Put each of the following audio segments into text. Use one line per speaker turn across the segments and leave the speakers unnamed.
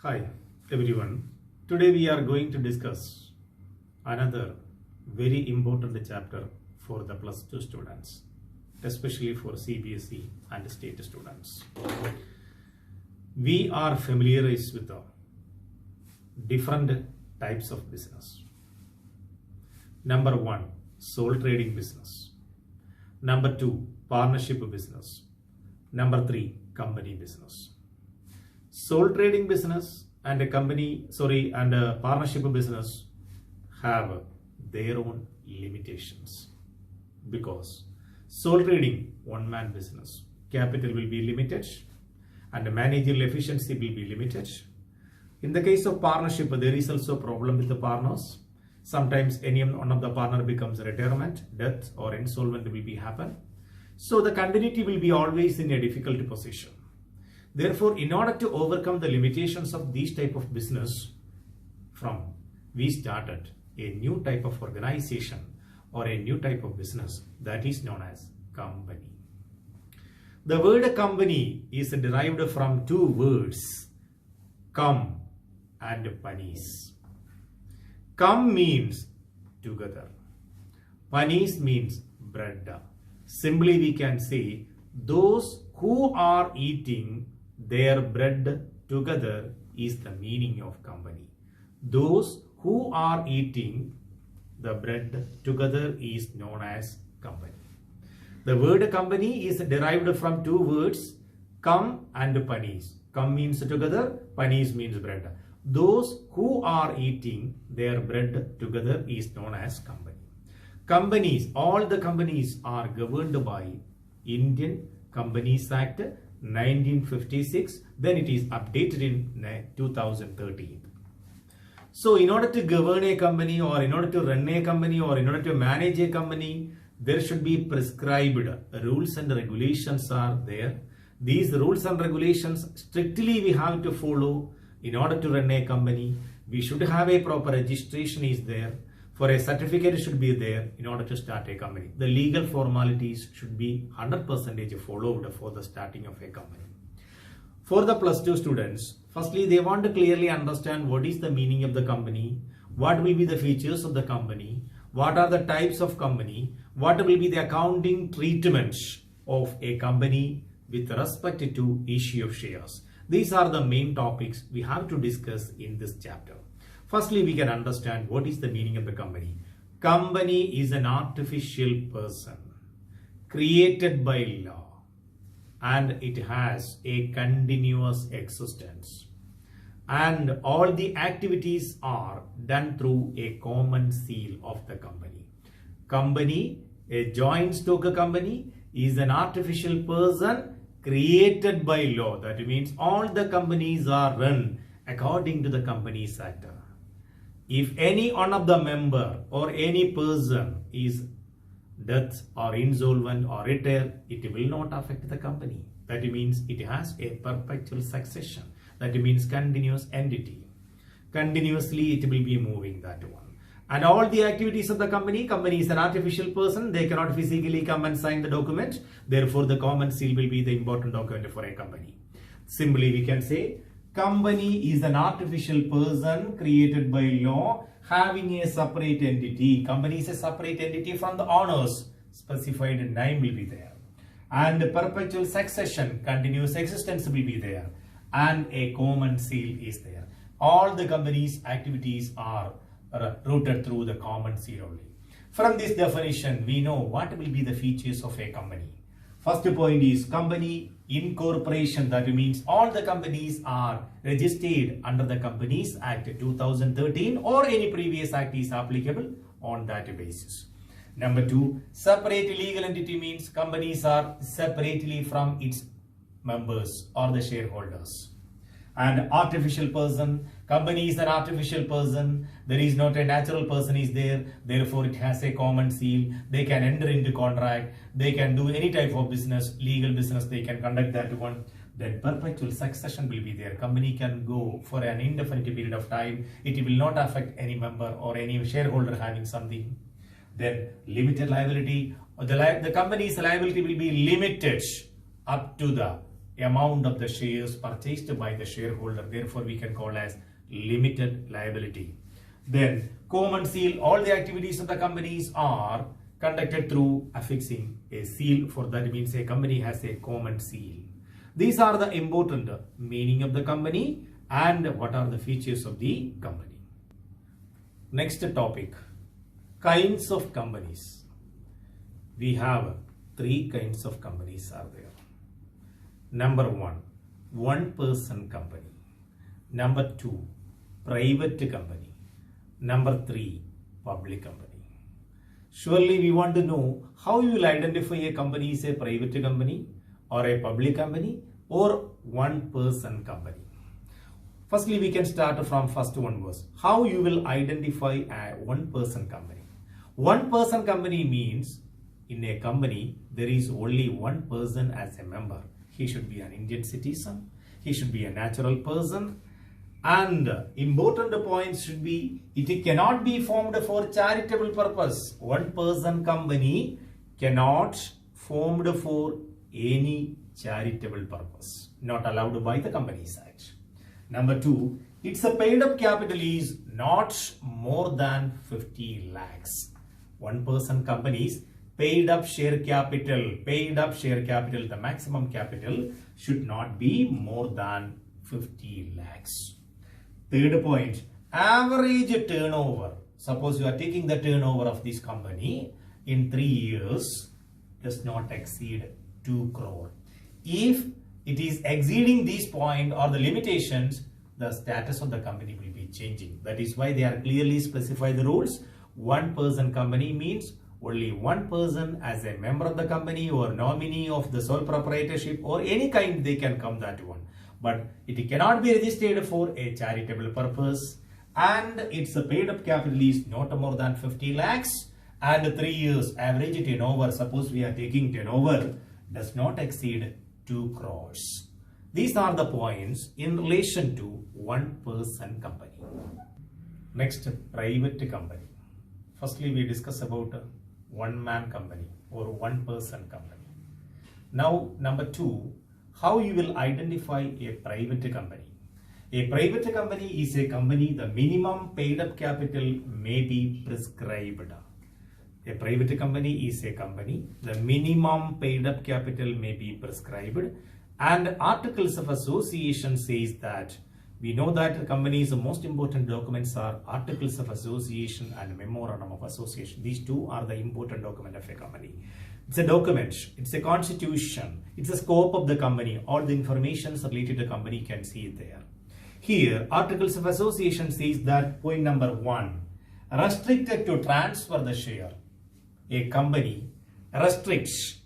Hi everyone. Today we are going to discuss another very important chapter for the plus 2 students, especially for CBSE and state students. We are familiarized with the different types of business. Number 1, sole trading business. Number 2, partnership business. Number 3, company business. Sole trading business and a partnership business have their own limitations, because sole trading, one-man business, capital will be limited and managerial efficiency will be limited. In the case of partnership, there is also a problem with the partners. Sometimes any one of the partner becomes retirement, death or insolvent will happen. So the continuity will be always in a difficult position. Therefore, in order to overcome the limitations of these type of business, we started a new type of organization or a new type of business that is known as company. The word company is derived from two words, cum and panis. Cum means together. Panis means bread. Simply we can say those who are eating their bread together is the meaning of company. Those who are eating the bread together is known as company. The word company is derived from two words, cum and panis. Cum means together, panis means bread. Those who are eating their bread together is known as company. Companies, all the companies are governed by Indian Companies Act 1956, then it is updated in 2013. So in order to govern a company, or in order to run a company, or in order to manage a company, there should be prescribed rules and regulations are there. These rules and regulations strictly we have to follow in order to run a company. We should have a proper registration is there. For a certificate should be there in order to start a company. The legal formalities should be 100% followed for the starting of a company. For the plus 2 students, firstly they want to clearly understand what is the meaning of the company, what will be the features of the company, what are the types of company, what will be the accounting treatments of a company with respect to issue of shares. These are the main topics we have to discuss in this chapter. Firstly, we can understand what is the meaning of the company. Company is an artificial person created by law, and it has a continuous existence. And all the activities are done through a common seal of the company. Company, a joint stock company, is an artificial person created by law. That means all the companies are run according to the Companies Act. If any one of the member or any person is death or insolvent or retired, it will not affect the company. That means it has a perpetual succession. That means continuous entity. Continuously it will be moving that one. And all the activities of the company is an artificial person. They cannot physically come and sign the document. Therefore, the common seal will be the important document for a company. Simply we can say, company is an artificial person created by law having a separate entity. Company is a separate entity from the owners. Specified name will be there. And perpetual succession, continuous existence will be there. And a common seal is there. All the company's activities are routed through the common seal only. From this definition, we know what will be the features of a company. First point is company incorporation. That means all the companies are registered under the Companies Act 2013 or any previous act is applicable on that basis. Number 2, separate legal entity means companies are separately from its members or the shareholders. And artificial person, company is an artificial person. There is not a natural person is there. Therefore, it has a common seal. They can enter into contract. They can do any type of business, legal business. They can conduct that one. Then perpetual succession will be there. Company can go for an indefinite period of time. It will not affect any member or any shareholder having something. Then limited liability. The company's liability will be limited up to the amount of the shares purchased by the shareholder. Therefore, we can call as limited liability. Then common seal, all the activities of the companies are conducted through affixing a seal. For that means a company has a common seal. These are the important meaning of the company and what are the features of the company. Next topic, kinds of companies. We have three kinds of companies are there. Number one person company. Number two, private company. Number three, public company. Surely we want to know how you will identify a company is a private company or a public company or one person company. Firstly, we can start from first one verse. How you will identify a one person company. One person company means in a company there is only one person as a member. He should be an Indian citizen. He should be a natural person. And important points should be, it cannot be formed for charitable purpose. One person company cannot formed for any charitable purpose. Not allowed by the Companies Act. Number two, its a paid up capital is not more than 50 lakhs. One person companies paid up share capital, the maximum capital should not be more than 50 lakhs. Third point, average turnover. Suppose you are taking the turnover of this company in 3 years does not exceed 2 crore. If it is exceeding this point or the limitations, the status of the company will be changing. That is why they are clearly specify the rules. One person company means only one person as a member of the company or nominee of the sole proprietorship or any kind they can come that one. But it cannot be registered for a charitable purpose and its paid up capital is not more than 50 lakhs and 3 years average turnover, suppose we are taking turnover, does not exceed 2 crores. These are the points in relation to one person company. Next, private company. Firstly, we discuss about one man company or one person company. Now, number two, how you will identify a private company. A private company is a company, the minimum paid up capital may be prescribed. A private company is a company, the minimum paid up capital may be prescribed, and articles of association says that we know that the company's most important documents are articles of association and memorandum of association. These two are the important document of a company. It's a document, it's a constitution, it's a scope of the company. All the information related to the company can see it there. Here, articles of association says that point number one, restricted to transfer the share. A company restricts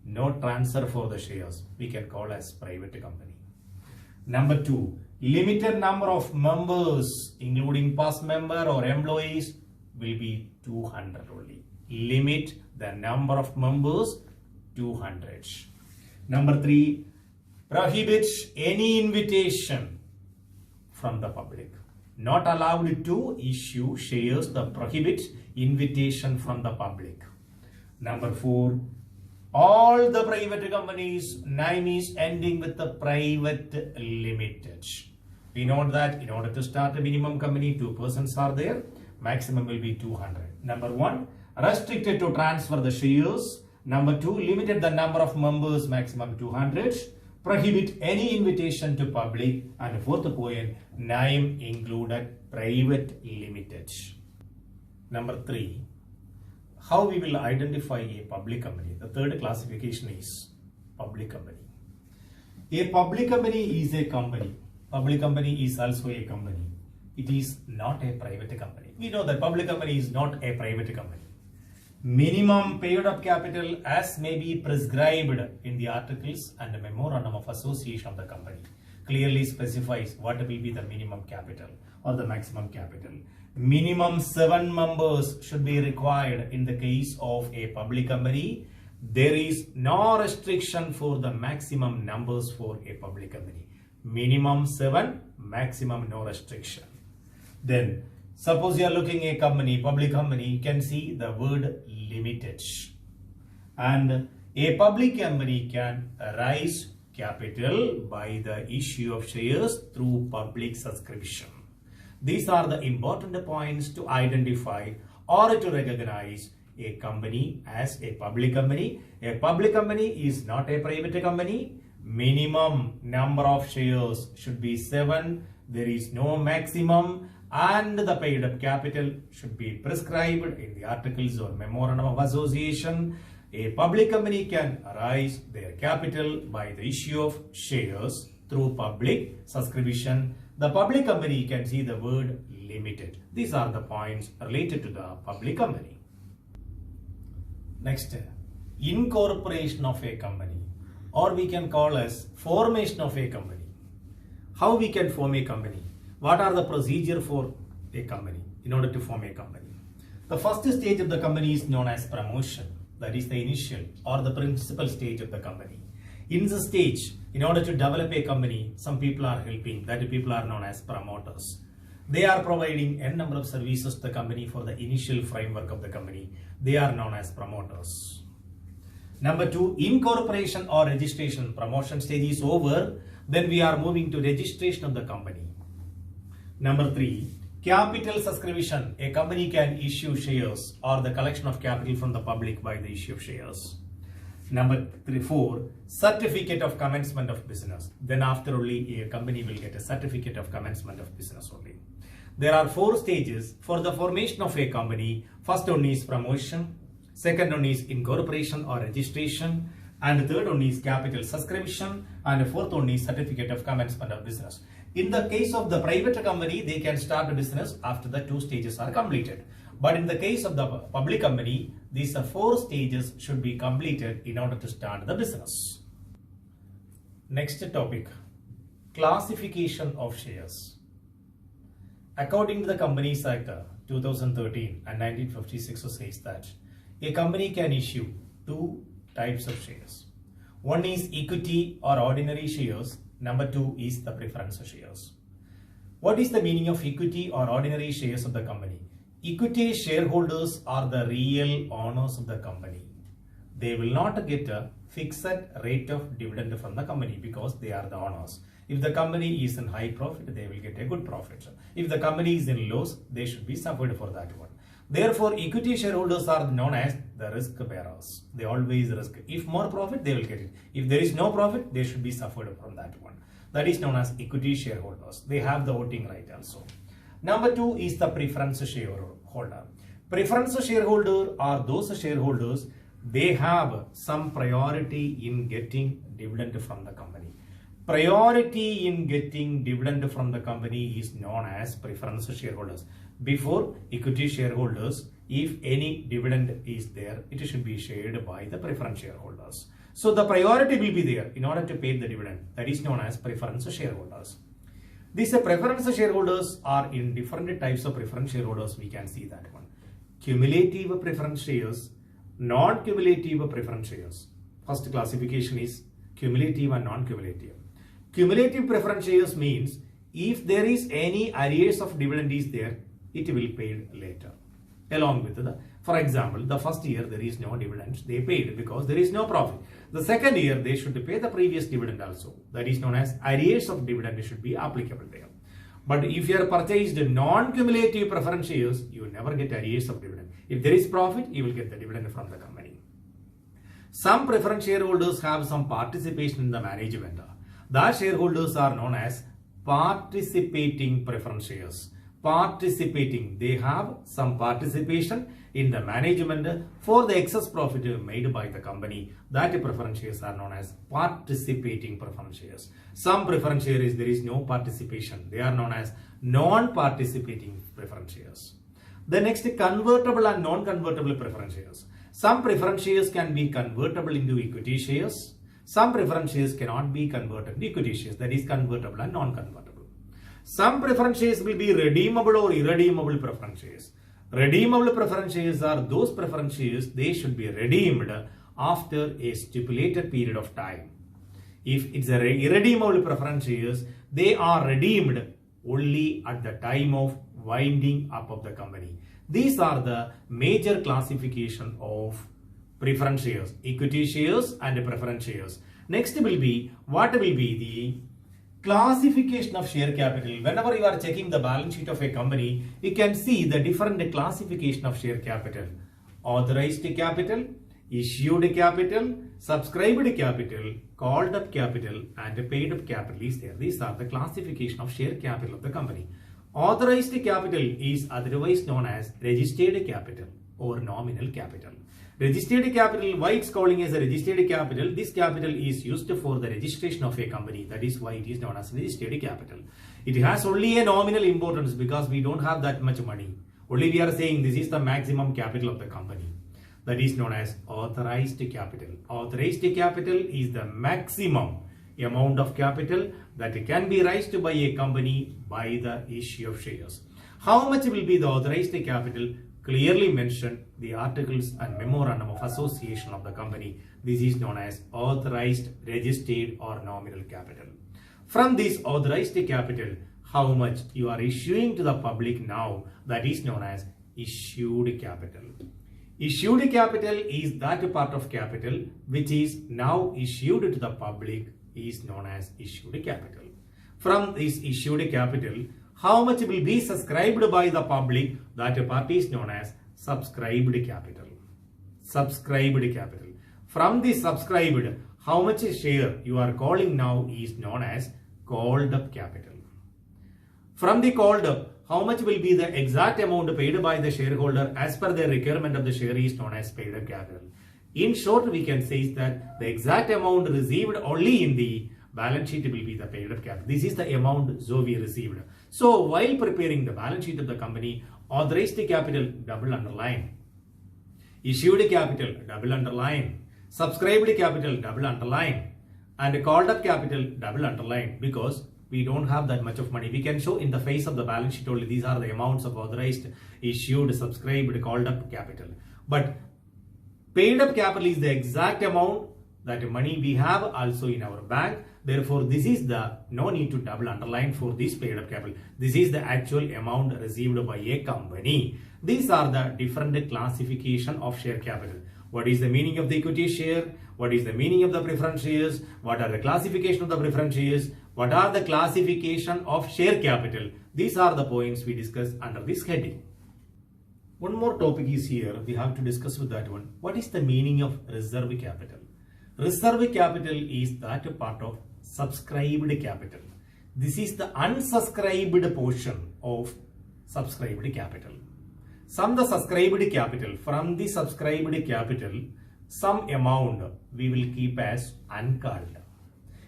no transfer for the shares. We can call as private company. Number two, limited number of members, including past member or employees, will be 200 only. Limit the number of members 200. Number three, prohibits any invitation from the public. Not allowed to issue shares, the prohibits invitation from the public. Number four, all the private companies name is ending with the private limited. We know that in order to start a minimum company, 2 persons are there, maximum will be 200. Number one, restricted to transfer the shares. Number two, limited the number of members, maximum 200. Prohibit any invitation to public. And fourth point, name included private limited. Number three, how we will identify a public company. The third classification is public company. A public company is a company. Public company is also a company. It is not a private company. We know that public company is not a private company. Minimum paid up capital as may be prescribed in the articles and the memorandum of association of the company clearly specifies what will be the minimum capital or the maximum capital. Minimum 7 members should be required in the case of a public company. There is no restriction for the maximum numbers for a public company. Minimum 7, maximum no restriction. Then suppose you are looking at a company, public company, you can see the word limited. And a public company can raise capital by the issue of shares through public subscription. These are the important points to identify or to recognize a company as a public company. A public company is not a private company. Minimum number of shares should be 7. There is no maximum, and the paid up capital should be prescribed in the articles or memorandum of association. A public company can raise their capital by the issue of shares through public subscription. The public company can see the word limited. These are the points related to the public company. Next, incorporation of a company, or we can call as formation of a company. How we can form a company? What are the procedure for a company in order to form a company? The first stage of the company is known as promotion. That is the initial or the principal stage of the company. In this stage, in order to develop a company, some people are helping. That people are known as promoters. They are providing n number of services to the company for the initial framework of the company. They are known as promoters. Number 2, incorporation or registration. Promotion stage is over. Then we are moving to registration of the company. Number 3, capital subscription. A company can issue shares or the collection of capital from the public by the issue of shares. Number 4, certificate of commencement of business. Then after only a company will get a certificate of commencement of business only. There are 4 stages for the formation of a company. First one is promotion. Second one is incorporation or registration. And third one is capital subscription. And the fourth one is certificate of commencement of business. In the case of the private company, they can start a business after the 2 stages are completed. But in the case of the public company, these 4 stages should be completed in order to start the business. Next topic, classification of shares. According to the Companies Act 2013 and 1956 says that a company can issue 2 types of shares. One is equity or ordinary shares. Number 2 is the preference shares. What is the meaning of equity or ordinary shares of the company? Equity shareholders are the real owners of the company. They will not get a fixed rate of dividend from the company because they are the owners. If the company is in high profit, they will get a good profit. If the company is in loss, they should be suffered for that one. Therefore, equity shareholders are known as the risk bearers. They always risk. If more profit, they will get it. If there is no profit, they should be suffered from that one. That is known as equity shareholders. They have the voting right also. Number 2 is the preference shareholder. Preference shareholder are those shareholders, they have some priority in getting dividend from the company. Priority in getting dividend from the company is known as preference shareholders. Before equity shareholders, if any dividend is there, it should be shared by the preference shareholders. So the priority will be there in order to pay the dividend. That is known as preference shareholders. These preference shareholders are in different types of preference shareholders. We can see that one. Cumulative preference shares, non-cumulative preference shares. First classification is cumulative and non-cumulative. Cumulative preference shares means if there is any arrears of dividend is there, it will be paid later. Along with the, for example, the first year there is no dividends, they paid because there is no profit. The second year they should pay the previous dividend also. That is known as arrears of dividend should be applicable there. But if you are purchased non-cumulative preference shares, you will never get arrears of dividend. If there is profit, you will get the dividend from the company. Some preference shareholders have some participation in the management. The shareholders are known as participating preference shares. Participating, they have some participation in the management for the excess profit made by the company. That preference shares are known as participating preference shares. Some preference shares there is no participation. They are known as non-participating preference shares. The next, convertible and non-convertible preference shares. Some preference shares can be convertible into equity shares. Some preference shares cannot be converted into equity shares. That is convertible and non-convertible. Some preference shares will be redeemable or irredeemable preference shares. Redeemable preference shares are those preference shares, they should be redeemed after a stipulated period of time. If it's a irredeemable preference shares, they are redeemed only at the time of winding up of the company. These are the major classification of preference shares, equity shares and preference shares. Next will be, what will be the classification of share capital. Whenever you are checking the balance sheet of a company, you can see the different classification of share capital. Authorized capital, issued capital, subscribed capital, called up capital, and paid up capital is there. These are the classification of share capital of the company. Authorized capital is otherwise known as registered capital or nominal capital. Registered capital, why it's calling as a registered capital? This capital is used for the registration of a company. That is why it is known as registered capital. It has only a nominal importance because we don't have that much money. Only we are saying this is the maximum capital of the company. That is known as authorized capital. Authorized capital is the maximum amount of capital that can be raised by a company by the issue of shares. How much will be the authorized capital? Clearly mentioned the articles and memorandum of association of the company. This is known as authorized, registered or nominal capital. From this authorized capital, how much you are issuing to the public now, that is known as issued capital. Issued capital is that part of capital which is now issued to the public is known as issued capital. From this issued capital, how much will be subscribed by the public? That part is known as subscribed capital. Subscribed capital. From the subscribed, how much share you are calling now is known as called up capital. From the called up, how much will be the exact amount paid by the shareholder as per the requirement of the share is known as paid up capital. In short, we can say that the exact amount received only in the balance sheet will be the paid up capital. This is the amount Zoe received. So while preparing the balance sheet of the company, authorized capital double underline, issued capital double underline, subscribed capital double underline, and called up capital double underline, because we don't have that much of money. We can show in the face of the balance sheet only these are the amounts of authorized, issued, subscribed, called up capital. But paid up capital is the exact amount that money we have also in our bank. Therefore, this is the no need to double underline for this paid up capital. This is the actual amount received by a company. These are the different classification of share capital. What is the meaning of the equity share? What is the meaning of the preference shares? What are the classification of the preference shares? What are the classification of share capital? These are the points we discuss under this heading. One more topic is here. We have to discuss with that one. What is the meaning of reserve capital? Reserve capital is that part of subscribed capital. This is the unsubscribed portion of subscribed capital. From the subscribed capital, some amount we will keep as uncalled.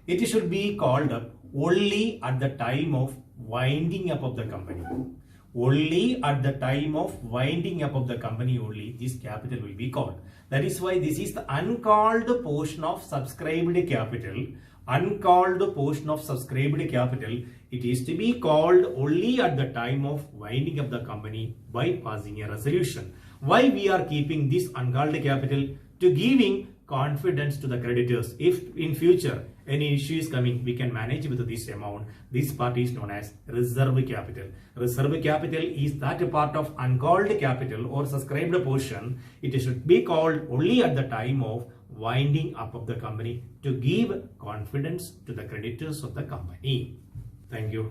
It should be called up only at the time of winding up of the company. Only at the time of winding up of the company only this capital will be called. That is why this is the uncalled portion of subscribed capital. Uncalled portion of subscribed capital, it is to be called only at the time of winding up the company by passing a resolution. Why we are keeping this uncalled capital? To giving confidence to the creditors. If in future any issue is coming, we can manage with this amount. This part is known as reserve capital. Reserve capital is that part of uncalled capital or subscribed portion. It should be called only at the time of winding up of the company to give confidence to the creditors of the company. Thank you.